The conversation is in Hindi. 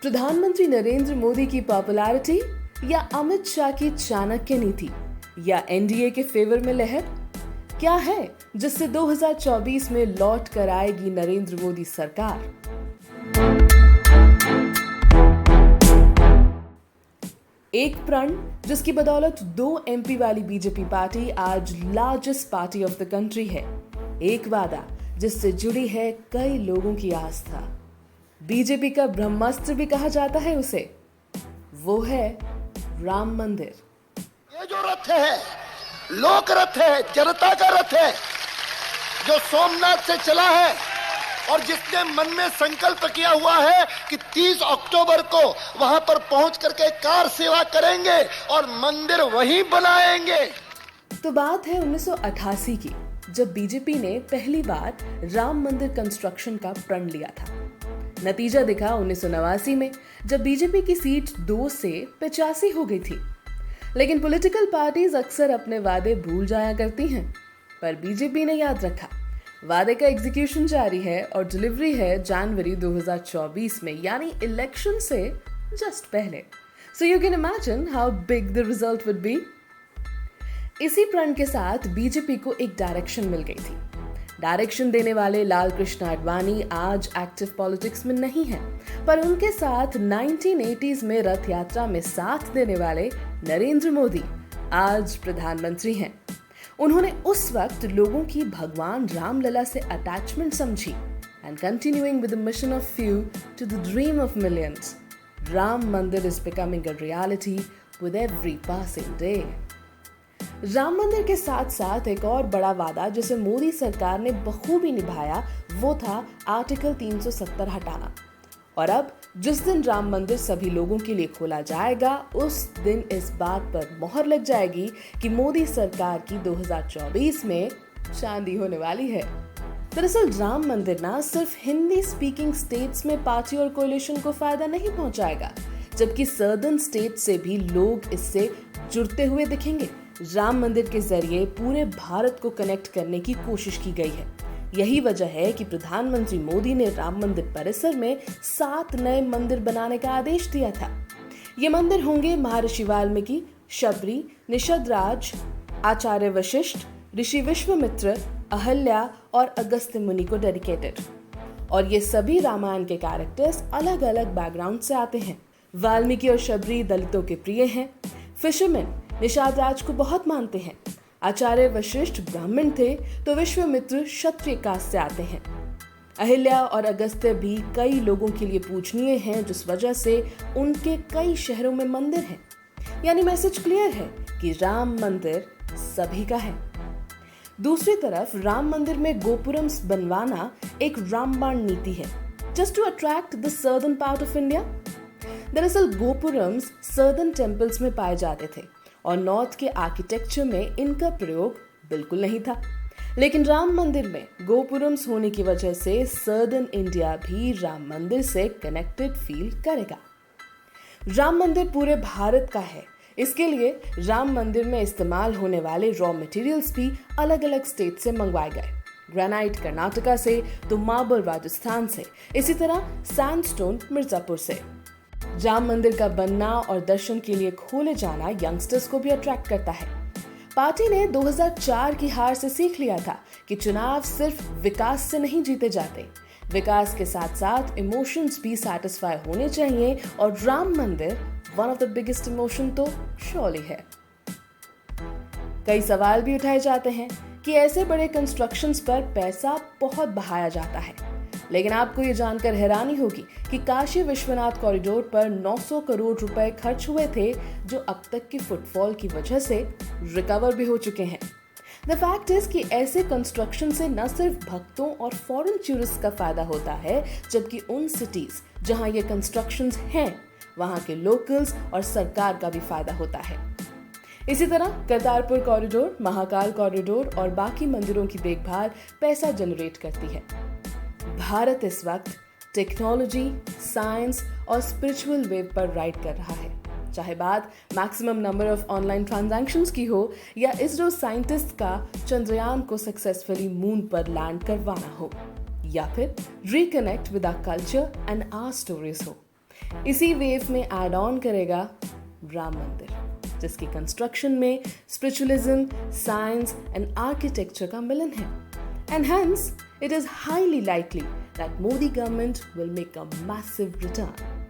प्रधानमंत्री नरेंद्र मोदी की पॉपुलैरिटी या अमित शाह की चाणक्य नीति या एनडीए के फेवर में लहर? क्या है जिससे 2024 में लौट कर आएगी नरेंद्र मोदी सरकार? एक प्रण जिसकी बदौलत 2 एमपी वाली बीजेपी पार्टी आज largest party of the country है। एक वादा जिससे जुड़ी है कई लोगों की आस्था। बीजेपी का ब्रह्मास्त्र भी कहा जाता है उसे। वो है राम मंदिर। ये जो रथ है, लोक रथ है, जनता का रथ है, जो सोमनाथ से चला है और जिसने मन में संकल्प किया हुआ है कि 30 अक्टूबर को वहां पर पहुंच करके कार सेवा करेंगे और मंदिर वहीं बनाएंगे। तो बात है 1988 की, जब बीजेपी ने पहली बार राम मंदिर कंस्ट्रक्शन का प्रण लिया था। नतीजा दिखा 1989 में, जब बीजेपी की सीट 2 से 85 हो गई थी। लेकिन पॉलिटिकल पार्टीज अक्सर अपने वादे भूल जाया करती हैं, पर बीजेपी ने याद रखा। वादे का एग्जीक्यूशन जारी है और डिलीवरी है जनवरी 2024 में, यानी इलेक्शन से जस्ट पहले। So you can imagine how big the result would be. इसी प्रण के साथ बीजेपी को एक डायरेक्शन मिल गई थी। डायरेक्शन देने वाले लाल कृष्ण आडवाणी आज एक्टिव पॉलिटिक्स में नहीं हैं, पर उनके साथ 1980s में रथ यात्रा में साथ देने वाले नरेंद्र मोदी आज प्रधानमंत्री हैं। उन्होंने उस वक्त लोगों की भगवान रामलला से अटैचमेंट समझी and continuing with the mission of few to the dream of millions, Ram Mandir is becoming a reality with every passing day. Ram Mandir के साथ साथ एक और बड़ा वादा जिसे मोदी सरकार ने बखूबी निभाया, वो था आर्टिकल 370 हटाना। और अब जिस दिन राम मंदिर सभी लोगों के लिए खोला जाएगा, उस दिन इस बात पर मोहर लग जाएगी कि मोदी सरकार की 2024 में चांदी होने वाली है। दरअसल राम मंदिर ना सिर्फ हिंदी स्पीकिंग स्टेट्स में पार्टी और कोalition को फायदा नहीं पहुंचाएगा, जबकि सदर्न स्टेट से भी लोग इससे जुड़ते हुए दिखेंगे। राम मंदिर के जरिए पूरे भारत को कनेक्ट करने की कोशिश की गई है। यही वजह है कि प्रधानमंत्री मोदी ने राम मंदिर परिसर में 7 नए मंदिर बनाने का आदेश दिया था। ये मंदिर होंगे महर्षि वाल्मीकि, शबरी, निषदराज, आचार्य वशिष्ठ, ऋषि विश्वामित्र, अहल्या और अगस्त्य मुनि को डेडिकेटेड। और ये सभी रामायण के कैरेक्टर्स अलग अलग बैकग्राउंड से आते हैं। वाल्मीकि और शबरी दलितों के प्रिय हैं। फिशरमैन निषादराज को बहुत मानते हैं। आचार्य वशिष्ठ ब्राह्मण थे तो विश्वामित्र क्षत्रिय कास्ट से आते हैं। अहिल्या और अगस्त्य भी कई लोगों के लिए पूजनीय हैं, जिस वजह से उनके कई शहरों में मंदिर हैं। यानी मैसेज क्लियर है कि राम मंदिर सभी का है। दूसरी तरफ राम मंदिर में गोपुरम्स बनवाना एक रामबाण नीति है, just to attract the southern part of India. दरअसल गोपुरम्स सदर्न टेम्पल्स में पाए जाते थे और नॉर्थ के आर्किटेक्चर में इनका प्रयोग बिल्कुल नहीं था। लेकिन राम मंदिर में गोपुरम्स होने की वजह से सदर्न इंडिया भी राम मंदिर से कनेक्टेड फील करेगा। राम मंदिर पूरे भारत का है, इसके लिए राम मंदिर में इस्तेमाल होने वाले रॉ मटेरियल्स भी अलग अलग स्टेट से मंगवाए गए। ग्रेनाइट कर्नाटका से तो मार्बल राजस्थान से, इसी तरह सैंडस्टोन मिर्जापुर से। राम मंदिर का बनना और दर्शन के लिए खोले जाना यंगस्टर्स को भी अट्रैक्ट करता है। पार्टी ने 2004 की हार से सीख लिया था कि चुनाव सिर्फ विकास से नहीं जीते जाते, विकास के साथ साथ इमोशंस भी सैटिस्फाई होने चाहिए, और राम मंदिर one of the biggest emotion तो श्योरली है। कई सवाल भी उठाए जाते हैं कि ऐसे बड़े कंस्ट्रक्शंस पर पैसा बहुत बहाया जाता है, लेकिन आपको ये जानकर हैरानी होगी कि काशी विश्वनाथ कॉरिडोर पर 900 करोड़ रुपए खर्च हुए थे, जो अब तक की फुटफॉल की वजह से रिकवर भी हो चुके हैं। द फैक्ट इज कि ऐसे कंस्ट्रक्शन से न सिर्फ भक्तों और फॉरेन टूरिस्ट का फायदा होता है, जबकि उन सिटीज जहां ये कंस्ट्रक्शंस हैं, वहां के लोकल्स और सरकार का भी फायदा होता है। इसी तरह करतारपुर कॉरिडोर, महाकाल कॉरिडोर और बाकी मंदिरों की देखभाल पैसा जनरेट करती है। भारत इस वक्त टेक्नोलॉजी, साइंस और स्पिरिचुअल वेव पर राइड कर रहा है, चाहे बात maximum number of online transactions की हो या इसरो साइंटिस्ट का चंद्रयान को सक्सेसफुली मून पर लैंड करवाना हो, या फिर reconnect with our culture and our stories हो। इसी वेव में एड ऑन करेगा राम मंदिर, जिसकी कंस्ट्रक्शन में स्पिरिचुअलिज्म, साइंस एंड आर्किटेक्चर का मिलन है। And hence it is highly likely that Modi government will make a massive return.